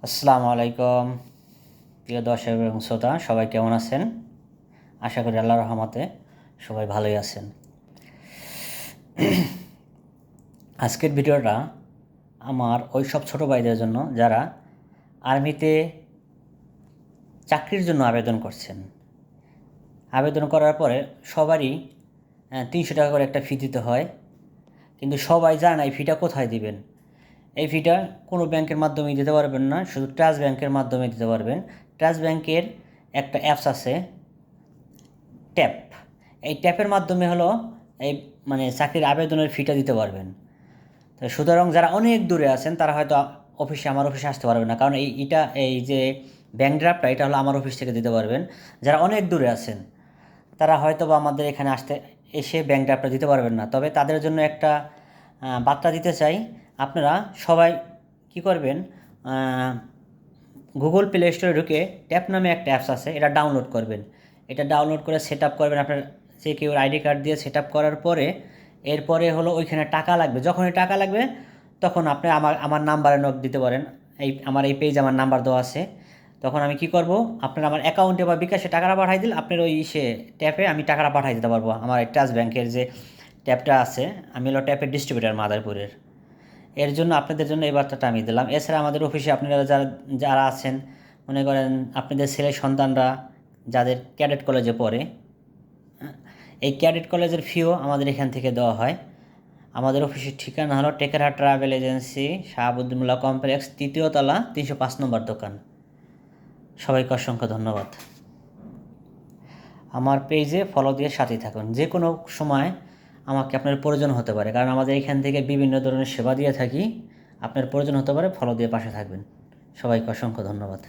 আসসালামু আলাইকুম প্রিয় দর্শক এবং শ্রোতা, সবাই কেমন আছেন? আশা করি আল্লাহর রহমতে সবাই ভালোই আছেন। আজকের ভিডিওটা আমার ওই সব ছোটো ভাইদের জন্য যারা আর্মিতে চাকরির জন্য আবেদন করছেন। আবেদন করার পরে সবারই 300 টাকা করে একটা ফি দিতে হয়, কিন্তু সবাই জানে না এই ফিটা কোথায় দিবেন। এই ফিটা কোনো ব্যাংকের মাধ্যমে দিতে পারবেন না, শুধু ট্রাস্ট ব্যাংকের মাধ্যমে দিতে পারবেন। ট্রাস্ট ব্যাংকের একটা অ্যাপস আছে, ট্যাপ। এই ট্যাপের মাধ্যমে হলো এই চাকরির আবেদনের ফিটা দিতে পারবেন। তো সুতরাং যারা অনেক দূরে আছেন তারা হয়তো আমার অফিসে আসতে পারবেন না, কারণ এই যে ব্যাংক ড্রাফটটা এটা হলো আমার অফিস থেকে দিতে পারবেন। যারা অনেক দূরে আছেন তারা হয়তো বা আমাদের এখানে এসে ব্যাংক ড্রাফটটা দিতে পারবেন না। তবে তাদের জন্য একটা বার্তা দিতে চাই। আপনারা সবাই কি করবেন, গুগল প্লে স্টোরে ঢুকে ট্যাপ নামে একটা অ্যাপস আছে, এটা ডাউনলোড করবেন। এটা ডাউনলোড করে সেট আপ করবেন আপনার যে কেউ আইডি কার্ড দিয়ে। সেট আপ করার পরে এরপরে হলো ওইখানে টাকা লাগবে। যখনই টাকা লাগবে তখন আপনি আমার নাম্বারে নক দিতে পারেন। আমার এই পেজ আমার নাম্বার দেওয়া আছে। তখন আমি কি করব, আপনার আমার অ্যাকাউন্টে বা বিকাশে টাকাটা পাঠাই দিলে আপনার ওই ট্যাপে আমি টাকাটা পাঠাই দিতে পারবো। আমার এই ট্রাস্ট ব্যাংকের যে ট্যাপটা আছে, আমি হলো ট্যাপের ডিস্ট্রিবিউটার মাদারপুরের। এর জন্য আপনাদের জন্য এই বার্তাটা আমি দিলাম। এছাড়া আমাদের অফিসে আপনারা যারা যারা আছেন, মনে করেন আপনাদের ছেলে সন্তানরা যাদের ক্যাডেট কলেজে পড়ে, এই ক্যাডেট কলেজের ফিও আমাদের এখান থেকে দেওয়া হয়। আমাদের অফিসের ঠিকানা হলো টেকেরহাট ট্রাভেল এজেন্সি, শাহাবুদ্দিন মোল্লা কমপ্লেক্স, 3য় তলা, 305 নম্বর দোকান। সবাইকে অসংখ্য ধন্যবাদ। আমার পেজে ফলো দিয়ে সাথেই থাকুন। যে কোনো সময় আমাকে আপনার প্রয়োজন হতে পারে, কারণ আমাদের এখান থেকে বিভিন্ন ধরনের সেবা দিয়ে থাকি। আপনার প্রয়োজন হতে পারে, ফলো দিয়ে পাশে থাকবেন। সবাইকে অসংখ্য ধন্যবাদ।